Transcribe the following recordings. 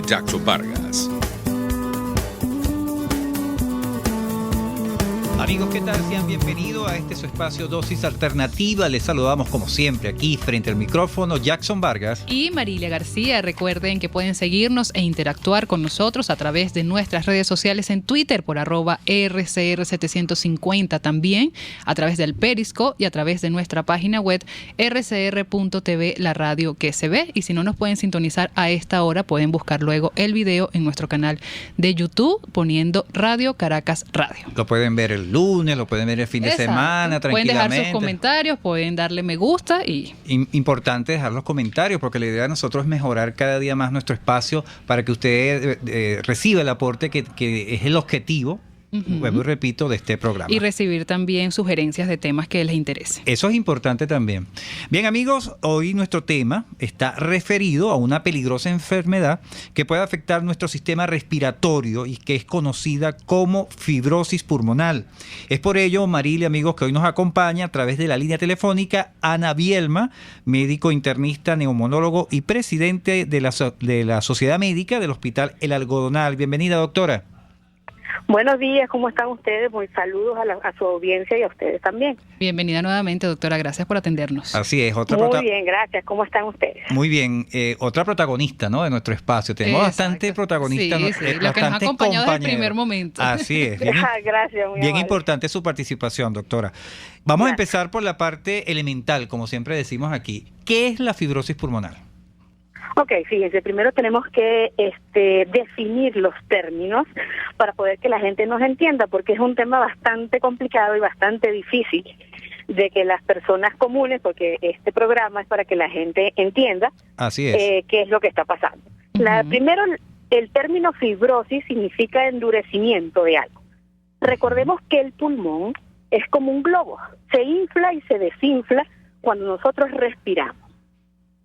Jackson Vargas. Amigos, ¿qué tal? Sean bienvenidos a este su espacio Dosis Alternativa. Les saludamos como siempre aquí frente al micrófono Jackson Vargas y Marilia García. Recuerden que pueden seguirnos e interactuar con nosotros a través de nuestras redes sociales en Twitter por @RCR750, también a través del Periscope y a través de nuestra página web rcr.tv, la radio que se ve. Y si no nos pueden sintonizar a esta hora, pueden buscar luego el video en nuestro canal de YouTube poniendo Radio Caracas Radio. Lo pueden ver el lunes, lo pueden ver el fin de semana, tranquilamente. Pueden dejar sus comentarios, pueden darle me gusta y... Importante dejar los comentarios, porque la idea de nosotros es mejorar cada día más nuestro espacio para que usted reciba el aporte que es el objetivo. Vuelvo y repito, de este programa. Y recibir también sugerencias de temas que les interese. Eso es importante también. Bien, amigos, hoy nuestro tema está referido a una peligrosa enfermedad que puede afectar nuestro sistema respiratorio y que es conocida como fibrosis pulmonar. Es por ello, Marilia, amigos, que hoy nos acompaña a través de la línea telefónica Ana Bielma, médico internista, neumonólogo y presidente de la Sociedad Médica del Hospital El Algodonal. Bienvenida, doctora. Buenos días, ¿cómo están ustedes? Muy saludos a su audiencia y a ustedes también. Bienvenida nuevamente, doctora, gracias por atendernos. Así es. Muy bien, gracias. ¿Cómo están ustedes? Muy bien, otra protagonista, ¿no?, de nuestro espacio. Tenemos bastante protagonistas. Sí, la que nos ha acompañado desde el primer momento. Así es. Gracias, muy bien amable. Importante su participación, doctora. Vamos a empezar por la parte elemental, como siempre decimos aquí. ¿Qué es la fibrosis pulmonar? Ok, fíjense, primero tenemos que definir los términos para poder que la gente nos entienda, porque es un tema bastante complicado y bastante difícil de que las personas comunes, porque este programa es para que la gente entienda. Así es. Qué es lo que está pasando. Primero, el término fibrosis significa endurecimiento de algo. Recordemos que el pulmón es como un globo, se infla y se desinfla cuando nosotros respiramos.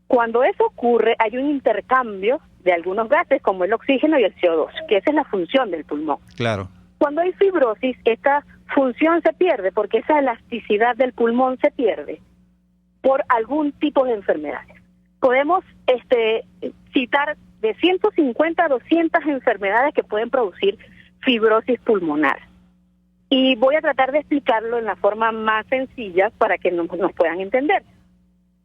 Cuando eso ocurre, hay un intercambio de algunos gases como el oxígeno y el CO2, que esa es la función del pulmón. Claro. Cuando hay fibrosis, esta función se pierde porque esa elasticidad del pulmón se pierde por algún tipo de enfermedades. Podemos citar de 150 a 200 enfermedades que pueden producir fibrosis pulmonar. Y voy a tratar de explicarlo en la forma más sencilla para que nos puedan entender.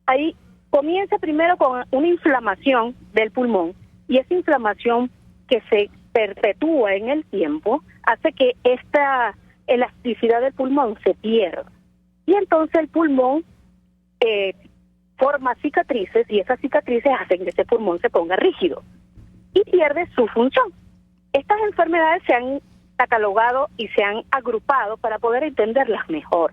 Ahí comienza primero con una inflamación del pulmón, y esa inflamación que se perpetúa en el tiempo hace que esta elasticidad del pulmón se pierda. Y entonces el pulmón forma cicatrices, y esas cicatrices hacen que ese pulmón se ponga rígido y pierde su función. Estas enfermedades se han catalogado y se han agrupado para poder entenderlas mejor.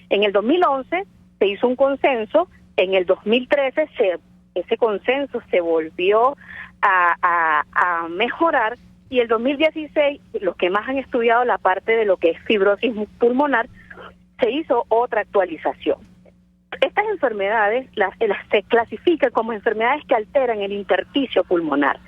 En el 2011 se hizo un consenso. En el 2013 ese consenso se volvió a mejorar, y el 2016 los que más han estudiado la parte de lo que es fibrosis pulmonar, se hizo otra actualización. Estas enfermedades se clasifican como enfermedades que alteran el intersticio pulmonar.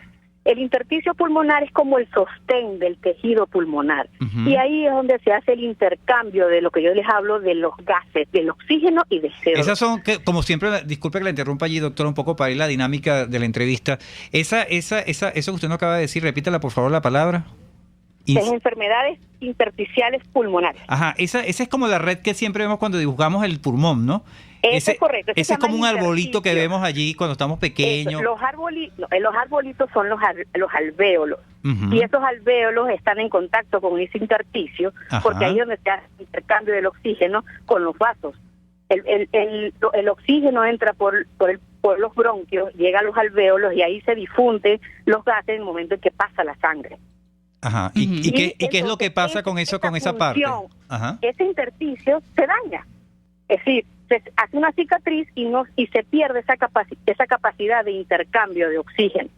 El intersticio pulmonar es como el sostén del tejido pulmonar, y ahí es donde se hace el intercambio de lo que yo les hablo de los gases, del oxígeno y del CO2. Esas son, como siempre, disculpe que la interrumpa allí, doctora, un poco para ir la dinámica de la entrevista. Eso que usted nos acaba de decir, repítala por favor la palabra. Las enfermedades intersticiales pulmonares. Ajá, esa es como la red que siempre vemos cuando dibujamos el pulmón, ¿no? Eso es correcto. Ese es como un arbolito que vemos allí cuando estamos pequeños. Los arbolitos son los alvéolos. Y esos alvéolos están en contacto con ese intersticio, porque ahí es donde se hace el intercambio del oxígeno con los vasos. El oxígeno entra por los bronquios, llega a los alvéolos, y ahí se difunden los gases en el momento en que pasa la sangre. Ajá. ¿Y qué es lo que pasa con eso, con esa parte? Ajá. Ese intersticio se daña. Es decir, se hace una cicatriz y se pierde esa capacidad de intercambio de oxígeno,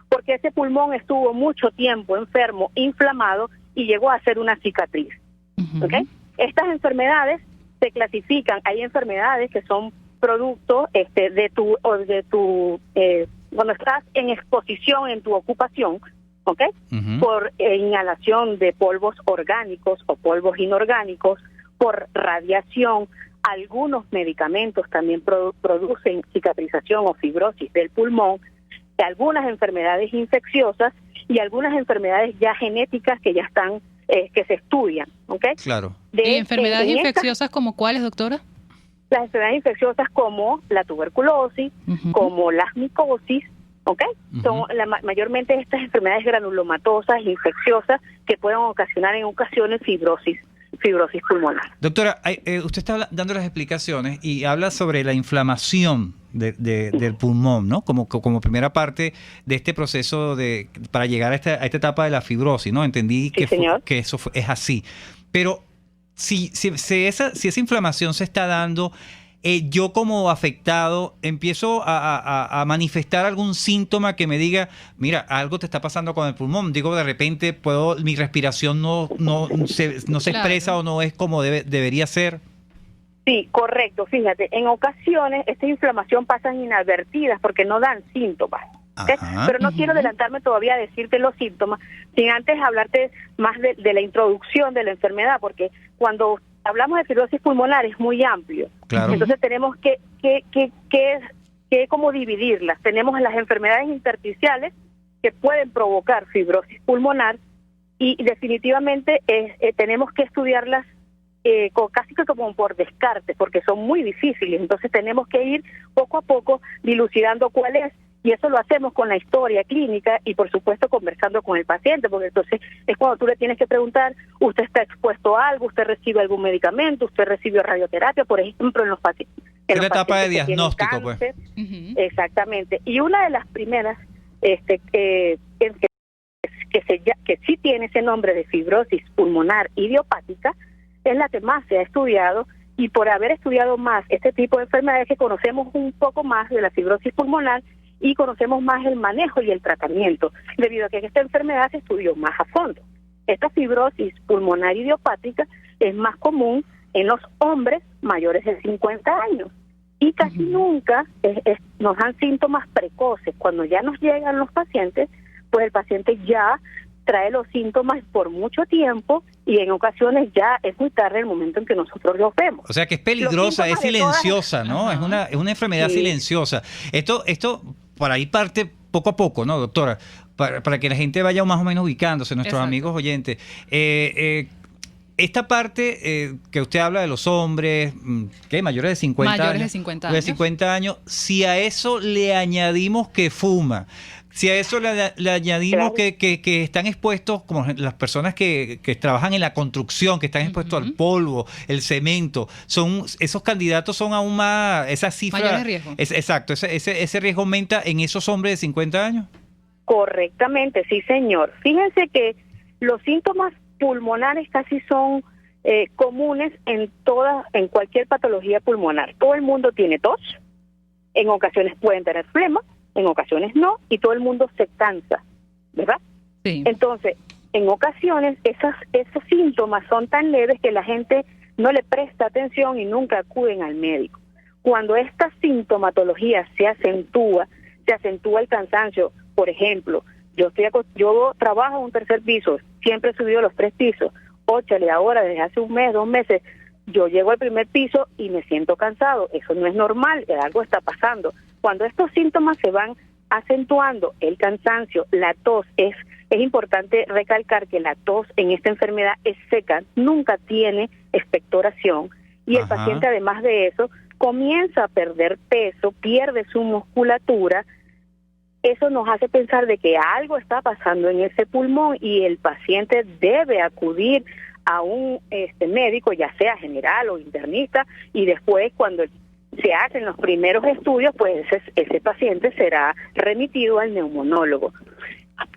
porque ese pulmón estuvo mucho tiempo enfermo, inflamado, y llegó a ser una cicatriz. ¿Okay? Estas enfermedades se clasifican. Hay enfermedades que son producto cuando estás en exposición en tu ocupación, ¿ok? Por inhalación de polvos orgánicos o polvos inorgánicos, por radiación. Algunos medicamentos también producen cicatrización o fibrosis del pulmón. algunas enfermedades infecciosas y algunas enfermedades ya genéticas que ya están, que se estudian, ¿ok? Claro. ¿Y enfermedades infecciosas como cuáles, doctora? Las enfermedades infecciosas como la tuberculosis, como las micosis, ¿ok? Son mayormente estas enfermedades granulomatosas, infecciosas, que pueden ocasionar en ocasiones fibrosis pulmonar. Doctora, usted está dando las explicaciones y habla sobre la inflamación del pulmón, ¿no? Como primera parte de este proceso para llegar a esta etapa de la fibrosis, ¿no? Entendí Sí, que eso es así. Pero si esa inflamación se está dando, yo como afectado empiezo a manifestar algún síntoma que me diga, mira, algo te está pasando con el pulmón. Digo, de repente mi respiración no se expresa o no es como debería ser. Sí, correcto. Fíjate, en ocasiones esta inflamación pasa inadvertidas porque no dan síntomas. ¿Okay? Pero no quiero adelantarme todavía a decirte los síntomas, sin antes hablarte más de la introducción de la enfermedad, porque cuando hablamos de fibrosis pulmonar es muy amplio. Claro. Entonces tenemos que como dividirlas. Tenemos las enfermedades intersticiales que pueden provocar fibrosis pulmonar y definitivamente tenemos que estudiarlas casi que como por descarte, porque son muy difíciles. Entonces tenemos que ir poco a poco dilucidando cuál es. Y eso lo hacemos con la historia clínica y, por supuesto, conversando con el paciente, porque entonces es cuando tú le tienes que preguntar, ¿usted está expuesto a algo? ¿Usted recibe algún medicamento? ¿Usted recibió radioterapia? Por ejemplo, en los pacientes. Es la etapa de diagnóstico, pues. Exactamente. Y una de las primeras que sí tiene ese nombre de fibrosis pulmonar idiopática es la que más se ha estudiado, y por haber estudiado más este tipo de enfermedades que conocemos un poco más de la fibrosis pulmonar y conocemos más el manejo y el tratamiento, debido a que esta enfermedad se estudió más a fondo. Esta fibrosis pulmonar idiopática es más común en los hombres mayores de 50 años y casi nunca nos dan síntomas precoces. Cuando ya nos llegan los pacientes, pues el paciente ya trae los síntomas por mucho tiempo y en ocasiones ya es muy tarde el momento en que nosotros los vemos. O sea que es peligrosa, es silenciosa, ¿no? Es una enfermedad silenciosa. Esto por ahí parte poco a poco, ¿no, doctora? Para que la gente vaya más o menos ubicándose, nuestros amigos oyentes. Esta parte que usted habla de los hombres, ¿qué? Mayores de 50 años. Mayores de 50 años. De 50 años. Si a eso le añadimos que fuma, si a eso le añadimos que están expuestos, como las personas que trabajan en la construcción, que están expuestos al polvo, el cemento, esos candidatos son aún más, esa cifra. Mayores riesgo. Exacto, ese riesgo aumenta en esos hombres de 50 años. Correctamente, sí, señor. Fíjense que los síntomas pulmonares casi son comunes en cualquier patología pulmonar. Todo el mundo tiene tos, en ocasiones pueden tener flema, en ocasiones no, y todo el mundo se cansa, ¿verdad? Sí. Entonces, en ocasiones esos síntomas son tan leves que la gente no le presta atención y nunca acuden al médico. Cuando esta sintomatología se acentúa el cansancio. Por ejemplo, yo trabajo en un tercer piso, siempre he subido los 3 pisos, óchale, ahora desde hace un mes, 2 meses, yo llego al primer piso y me siento cansado. Eso no es normal, algo está pasando. Cuando estos síntomas se van acentuando, el cansancio, la tos, es importante recalcar que la tos en esta enfermedad es seca, nunca tiene expectoración, y el paciente, además de eso, comienza a perder peso, pierde su musculatura. Eso nos hace pensar de que algo está pasando en ese pulmón y el paciente debe acudir a un médico, ya sea general o internista, y después, cuando se hacen los primeros estudios, pues ese paciente será remitido al neumonólogo.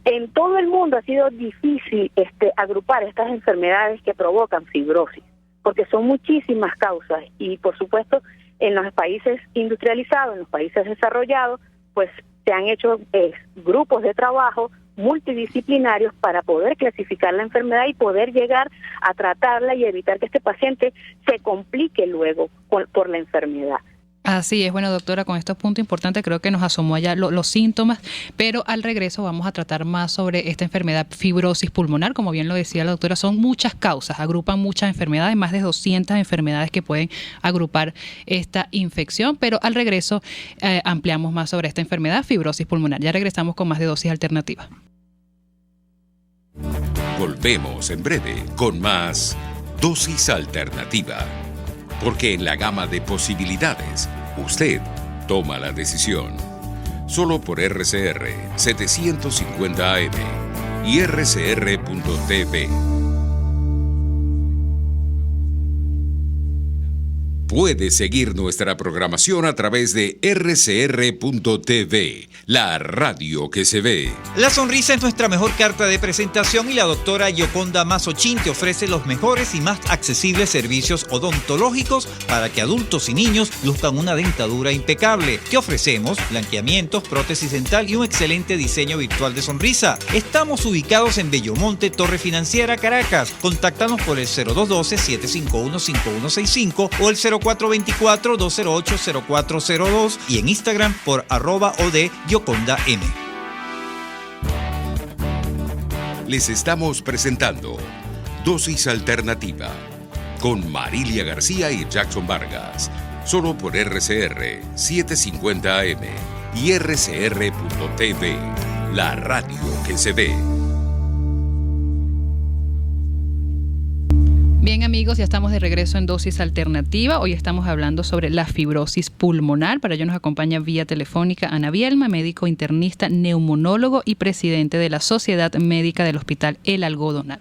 En todo el mundo ha sido difícil agrupar estas enfermedades que provocan fibrosis, porque son muchísimas causas, y por supuesto en los países industrializados, en los países desarrollados, pues se han hecho grupos de trabajo multidisciplinarios para poder clasificar la enfermedad y poder llegar a tratarla y evitar que este paciente se complique luego por la enfermedad. Así es, bueno, doctora, con estos puntos importantes creo que nos asomó allá los síntomas, pero al regreso vamos a tratar más sobre esta enfermedad fibrosis pulmonar. Como bien lo decía la doctora, son muchas causas, agrupan muchas enfermedades, más de 200 enfermedades que pueden agrupar esta infección, pero al regreso ampliamos más sobre esta enfermedad fibrosis pulmonar. Ya regresamos con más de Dosis Alternativa. Volvemos en breve con más Dosis Alternativa. Porque en la gama de posibilidades, usted toma la decisión. Solo por RCR 750 AM y rcr.tv. Puede seguir nuestra programación a través de rcr.tv, la radio que se ve. La sonrisa es nuestra mejor carta de presentación y la doctora Yoconda Mazochín te ofrece los mejores y más accesibles servicios odontológicos para que adultos y niños luzcan una dentadura impecable. Te ofrecemos blanqueamientos, prótesis dental y un excelente diseño virtual de sonrisa. Estamos ubicados en Bellomonte, Torre Financiera, Caracas. Contáctanos por el 0212-751-5165 o el 0424-208-0402 y en Instagram por @od_yoconda_m. Les estamos presentando Dosis Alternativa con Marilia García y Jackson Vargas, solo por RCR 750 AM y rcr.tv, la radio que se ve. Bien, amigos, ya estamos de regreso en Dosis Alternativa. Hoy estamos hablando sobre la fibrosis pulmonar. Para ello nos acompaña vía telefónica Ana Bielma, médico internista, neumonólogo y presidente de la Sociedad Médica del Hospital El Algodonal.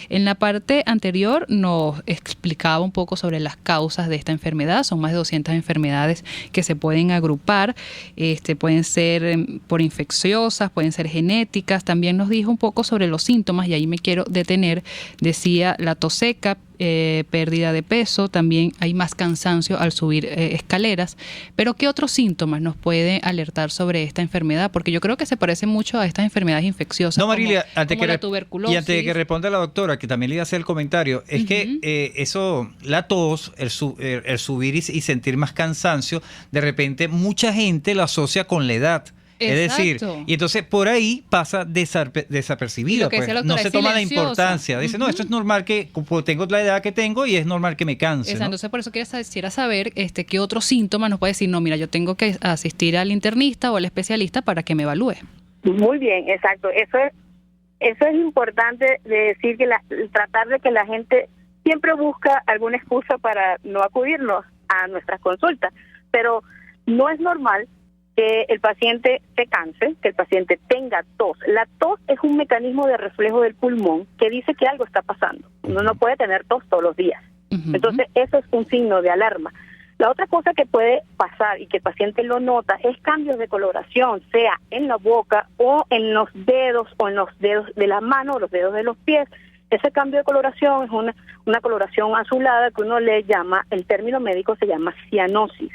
En la parte anterior nos explicaba un poco sobre las causas de esta enfermedad. Son más de 200 enfermedades que se pueden agrupar. Pueden ser por infecciosas, pueden ser genéticas. También nos dijo un poco sobre los síntomas y ahí me quiero detener. Decía la tos seca, pérdida de peso, también hay más cansancio al subir escaleras. Pero ¿qué otros síntomas nos puede alertar sobre esta enfermedad? Porque yo creo que se parece mucho a estas enfermedades infecciosas. No, Marilia, como la tuberculosis. Y antes de que responda la doctora, que también le iba a hacer el comentario, es que la tos, el subir y sentir más cansancio, de repente mucha gente lo asocia con la edad. Exacto. Es decir, y entonces por ahí pasa desapercibido, pues, no se toma la importancia. Dice, no, esto es normal que tengo la edad que tengo y es normal que me canse. Exacto. ¿no? Entonces por eso quisiera saber qué otros síntomas nos puede decir, no, mira, yo tengo que asistir al internista o al especialista para que me evalúe. Muy bien, exacto. Eso es importante de decir, que tratar de que la gente siempre busca alguna excusa para no acudirnos a nuestras consultas, pero no es normal que el paciente se canse, que el paciente tenga tos. La tos es un mecanismo de reflejo del pulmón que dice que algo está pasando. Uno no puede tener tos todos los días. Entonces, eso es un signo de alarma. La otra cosa que puede pasar y que el paciente lo nota es cambios de coloración, sea en la boca o en los dedos de la mano o los dedos de los pies. Ese cambio de coloración es una coloración azulada que uno le llama, el término médico se llama cianosis.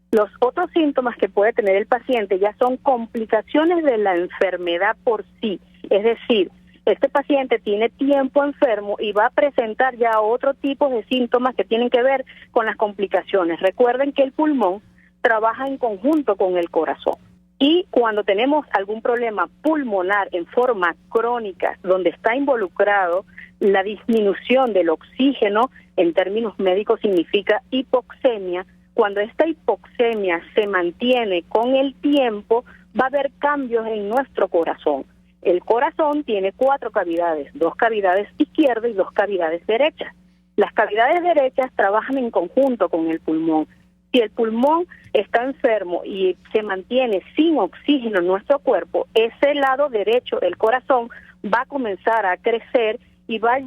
Los otros síntomas que puede tener el paciente ya son complicaciones de la enfermedad por sí. Es decir, este paciente tiene tiempo enfermo y va a presentar ya otro tipo de síntomas que tienen que ver con las complicaciones. Recuerden que el pulmón trabaja en conjunto con el corazón. Y cuando tenemos algún problema pulmonar en forma crónica, donde está involucrado la disminución del oxígeno, en términos médicos significa hipoxemia. Cuando esta hipoxemia se mantiene con el tiempo, va a haber cambios en nuestro corazón. El corazón tiene 4 cavidades, 2 cavidades izquierdas y 2 cavidades derechas. Las cavidades derechas trabajan en conjunto con el pulmón. Si el pulmón está enfermo y se mantiene sin oxígeno en nuestro cuerpo, ese lado derecho del corazón va a comenzar a crecer y va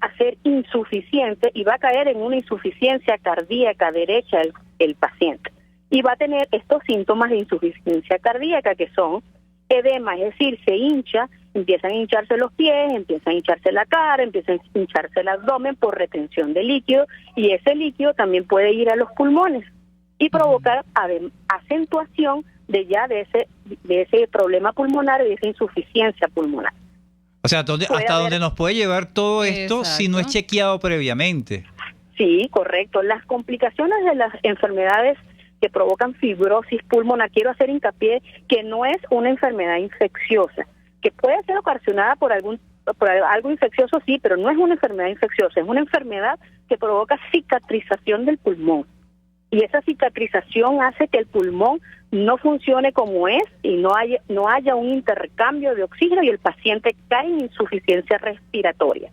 a ser insuficiente y va a caer en una insuficiencia cardíaca derecha el paciente. Y va a tener estos síntomas de insuficiencia cardíaca que son edema, es decir, se hincha, empiezan a hincharse los pies, empiezan a hincharse la cara, empiezan a hincharse el abdomen por retención de líquido, y ese líquido también puede ir a los pulmones y provocar acentuación de ese problema pulmonar y de esa insuficiencia pulmonar. O sea, hasta dónde nos puede llevar todo esto si no es chequeado previamente. Sí, correcto. Las complicaciones de las enfermedades que provocan fibrosis pulmonar. Quiero hacer hincapié que no es una enfermedad infecciosa, que puede ser ocasionada por algo infeccioso, sí, pero no es una enfermedad infecciosa, es una enfermedad que provoca cicatrización del pulmón. Y esa cicatrización hace que el pulmón no funcione como es y no haya un intercambio de oxígeno y el paciente cae en insuficiencia respiratoria.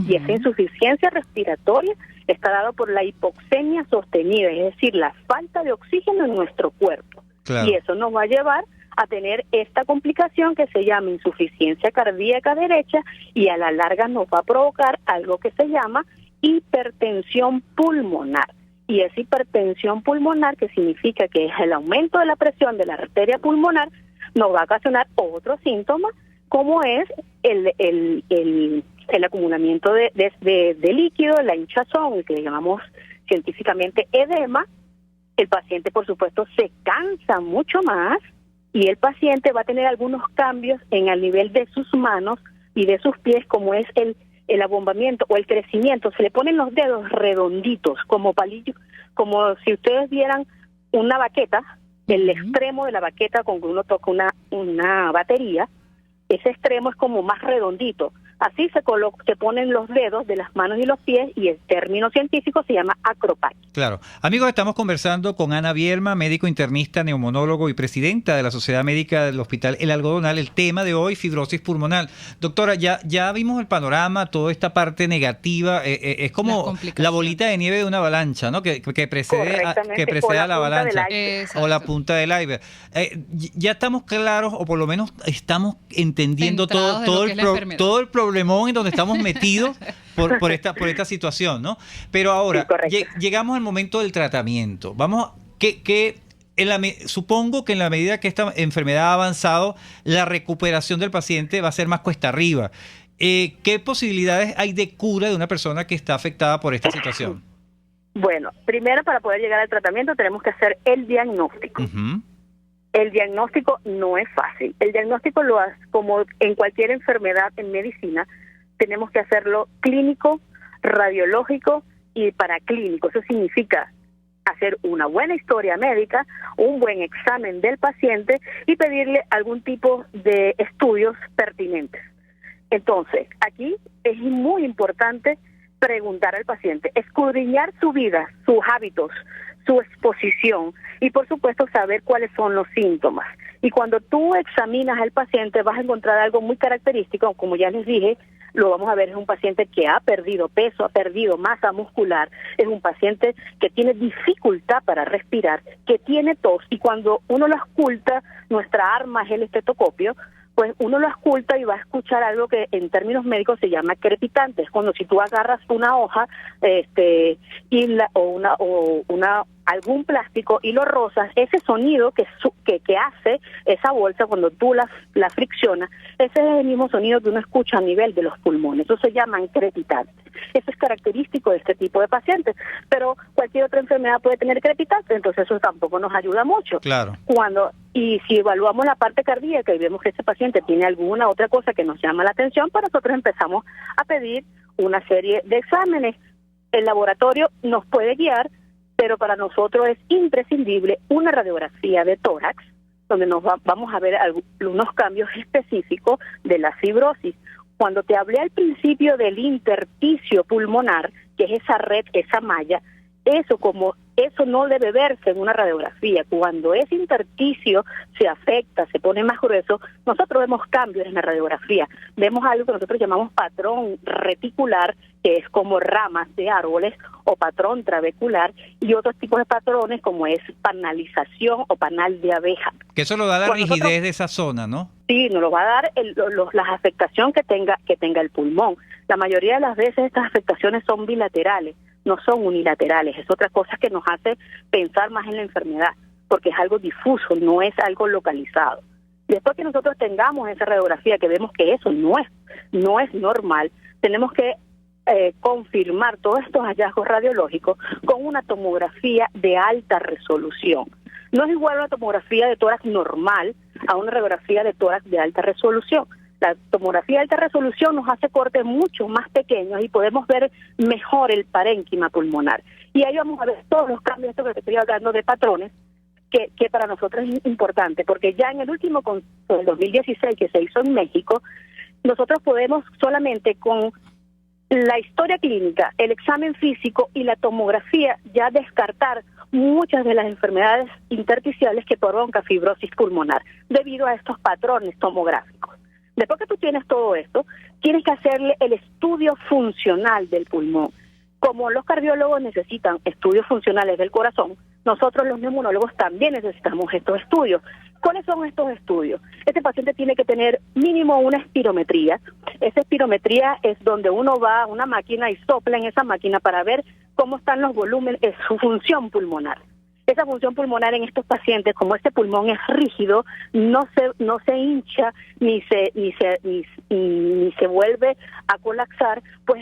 Y esa insuficiencia respiratoria está dado por la hipoxemia sostenida, es decir, la falta de oxígeno en nuestro cuerpo. Claro. Y eso nos va a llevar a tener esta complicación que se llama insuficiencia cardíaca derecha y a la larga nos va a provocar algo que se llama hipertensión pulmonar. Y esa hipertensión pulmonar, que significa que es el aumento de la presión de la arteria pulmonar, nos va a ocasionar otros síntomas, como es el acumulamiento de líquido, la hinchazón, el que le llamamos científicamente edema. El paciente, por supuesto, se cansa mucho más y el paciente va a tener algunos cambios en el nivel de sus manos y de sus pies, como es el abombamiento o el crecimiento. Se le ponen los dedos redonditos, como palillos, como si ustedes vieran una baqueta, el extremo de la baqueta con que uno toca una batería, ese extremo es como más redondito. Así se ponen los dedos de las manos y los pies y el término científico se llama acropaquia. Claro. Amigos, estamos conversando con Ana Vierma, médico internista, neumonólogo y presidenta de la Sociedad Médica del Hospital El Algodonal. El tema de hoy, fibrosis pulmonar. Doctora, ya vimos el panorama, toda esta parte negativa. Es como la bolita de nieve de una avalancha, ¿no? Que precede a la avalancha. O la punta del iceberg. Ya estamos claros, o por lo menos estamos entendiendo todo el problemón en donde estamos metidos por esta situación, ¿no? Pero ahora, sí, llegamos al momento del tratamiento. Supongo que en la medida que esta enfermedad ha avanzado, la recuperación del paciente va a ser más cuesta arriba. ¿Qué posibilidades hay de cura de una persona que está afectada por esta situación? Bueno, primero, para poder llegar al tratamiento tenemos que hacer el diagnóstico. El diagnóstico no es fácil. El diagnóstico lo hace, como en cualquier enfermedad en medicina, tenemos que hacerlo clínico, radiológico y paraclínico. Eso significa hacer una buena historia médica, un buen examen del paciente y pedirle algún tipo de estudios pertinentes. Entonces, aquí es muy importante preguntar al paciente, escudriñar su vida, sus hábitos, su exposición y por supuesto saber cuáles son los síntomas. Y cuando tú examinas al paciente vas a encontrar algo muy característico, como ya les dije, lo vamos a ver, es un paciente que ha perdido peso, ha perdido masa muscular, es un paciente que tiene dificultad para respirar, que tiene tos y cuando uno lo ausculta, nuestra arma es el estetoscopio, pues uno lo ausculta y va a escuchar algo que en términos médicos se llama crepitante. Es cuando si tú agarras una hoja algún plástico y lo rozas, ese sonido que hace esa bolsa cuando tú la friccionas, ese es el mismo sonido que uno escucha a nivel de los pulmones. Eso se llaman crepitantes. Eso es característico de este tipo de pacientes, pero cualquier otra enfermedad puede tener crepitantes, entonces eso tampoco nos ayuda mucho. Claro. Y si evaluamos la parte cardíaca y vemos que ese paciente tiene alguna otra cosa que nos llama la atención, pues nosotros empezamos a pedir una serie de exámenes. El laboratorio nos puede guiar, pero para nosotros es imprescindible una radiografía de tórax, donde vamos a ver algunos cambios específicos de la fibrosis. Cuando te hablé al principio del intersticio pulmonar, que es esa red, esa malla, eso no debe verse en una radiografía. Cuando ese intersticio se afecta, se pone más grueso, nosotros vemos cambios en la radiografía. Vemos algo que nosotros llamamos patrón reticular, que es como ramas de árboles, o patrón trabecular, y otros tipos de patrones como es panalización o panal de abeja. Que eso lo da la rigidez de esa zona, ¿no? Sí, nos lo va a dar la afectación que tenga el pulmón. La mayoría de las veces estas afectaciones son bilaterales, no son unilaterales. Es otra cosa que nos hace pensar más en la enfermedad, porque es algo difuso, no es algo localizado. Después que nosotros tengamos esa radiografía, que vemos que eso no es normal, tenemos que confirmar todos estos hallazgos radiológicos con una tomografía de alta resolución. No es igual una tomografía de tórax normal a una radiografía de tórax de alta resolución. La tomografía de alta resolución nos hace cortes mucho más pequeños y podemos ver mejor el parénquima pulmonar. Y ahí vamos a ver todos los cambios, esto que te estoy hablando de patrones, que para nosotros es importante, porque ya en el último consultorio del 2016 que se hizo en México, nosotros podemos solamente con la historia clínica, el examen físico y la tomografía ya descartar muchas de las enfermedades intersticiales que provocan fibrosis pulmonar debido a estos patrones tomográficos. Después que tú tienes todo esto, tienes que hacerle el estudio funcional del pulmón. Como los cardiólogos necesitan estudios funcionales del corazón, nosotros los neumonólogos también necesitamos estos estudios. ¿Cuáles son estos estudios? Este paciente tiene que tener mínimo una espirometría. Esa espirometría es donde uno va a una máquina y sopla en esa máquina para ver cómo están los volúmenes, su función pulmonar. Esa función pulmonar en estos pacientes, como este pulmón es rígido, no se hincha ni se vuelve a colapsar, pues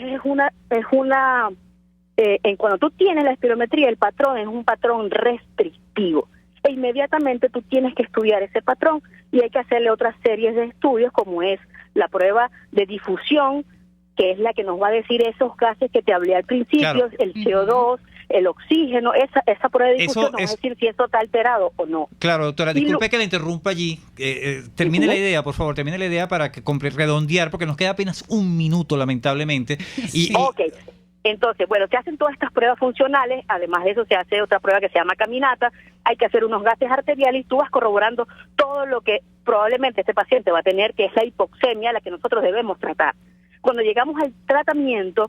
cuando tú tienes la espirometría, el patrón es un patrón restrictivo. E inmediatamente tú tienes que estudiar ese patrón y hay que hacerle otras series de estudios, como es la prueba de difusión, que es la que nos va a decir esos gases que te hablé al principio, claro. El CO2, el oxígeno, esa prueba de difusión nos va a decir si eso está alterado o no. Claro, doctora, disculpe que la interrumpa allí. Termine la idea, por favor, termine la idea para redondear, porque nos queda apenas un minuto, lamentablemente. Ok. Entonces, bueno, se hacen todas estas pruebas funcionales, además de eso se hace otra prueba que se llama caminata, hay que hacer unos gases arteriales y tú vas corroborando todo lo que probablemente este paciente va a tener, que es la hipoxemia, la que nosotros debemos tratar. Cuando llegamos al tratamiento,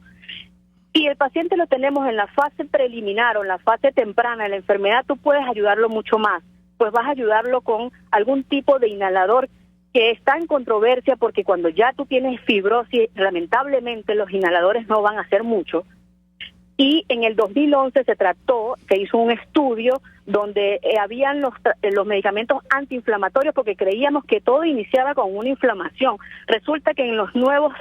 si el paciente lo tenemos en la fase preliminar o en la fase temprana de la enfermedad, tú puedes ayudarlo mucho más, pues vas a ayudarlo con algún tipo de inhalador que está en controversia, porque cuando ya tú tienes fibrosis, lamentablemente los inhaladores no van a hacer mucho. Y en el 2011 se hizo un estudio donde habían los medicamentos antiinflamatorios, porque creíamos que todo iniciaba con una inflamación. Resulta que en los nuevos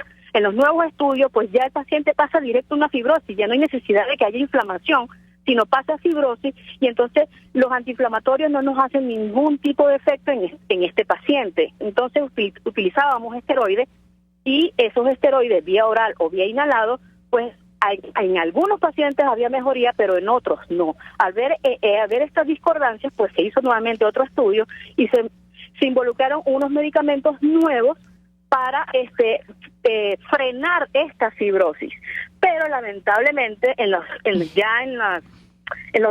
estudios, pues ya el paciente pasa directo a una fibrosis, ya no hay necesidad de que haya inflamación, sino pasa a fibrosis, y entonces los antiinflamatorios no nos hacen ningún tipo de efecto en este paciente. Entonces utilizábamos esteroides, y esos esteroides vía oral o vía inhalado, pues en algunos pacientes había mejoría, pero en otros no. Al ver estas discordancias, pues se hizo nuevamente otro estudio y se involucraron unos medicamentos nuevos para frenar esta fibrosis. Pero lamentablemente en los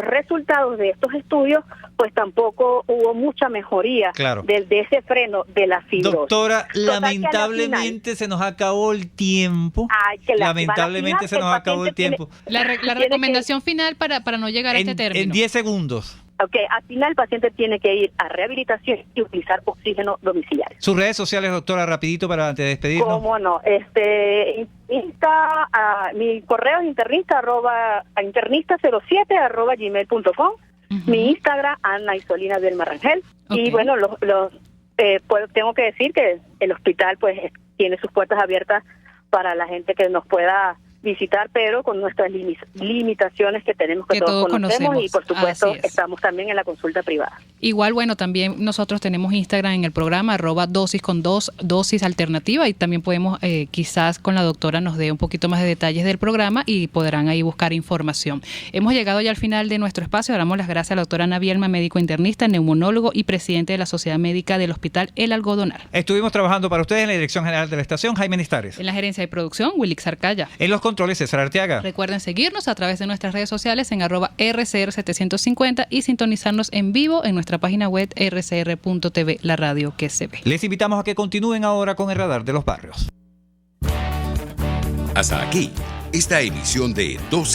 resultados de estos estudios, pues tampoco hubo mucha mejoría, claro, de ese freno de la fibrosis. Doctora, lamentablemente se nos acabó el tiempo. Lamentablemente se nos acabó el tiempo. La recomendación final para no llegar a este término. En 10 segundos. Ok, al final el paciente tiene que ir a rehabilitación y utilizar oxígeno domiciliario. Sus redes sociales, doctora, rapidito para antes de despedirnos. ¿Cómo no? Mi correo es internista07@gmail.com. Mi Instagram, Ana Isolina del Marrangel. Okay. Y bueno, pues tengo que decir que el hospital pues tiene sus puertas abiertas para la gente que nos pueda visitar, pero con nuestras limitaciones que tenemos, que todos conocemos, y por supuesto estamos también en la consulta privada. Igual, bueno, también nosotros tenemos Instagram en el programa @dosis dosis alternativa, y también podemos quizás con la doctora nos dé un poquito más de detalles del programa y podrán ahí buscar información. Hemos llegado ya al final de nuestro espacio. Damos las gracias a la doctora Ana Bielma, médico internista, neumonólogo y presidente de la Sociedad Médica del Hospital El Algodonal. Estuvimos trabajando para ustedes en la dirección general de la estación, Jaime Nistares. En la gerencia de producción, Wilix Arcaya. En los controles, César Arteaga. Recuerden seguirnos a través de nuestras redes sociales en @RCR750 y sintonizarnos en vivo en nuestra página web rcr.tv, la radio que se ve. Les invitamos a que continúen ahora con el Radar de los Barrios. Hasta aquí, esta emisión de Dosis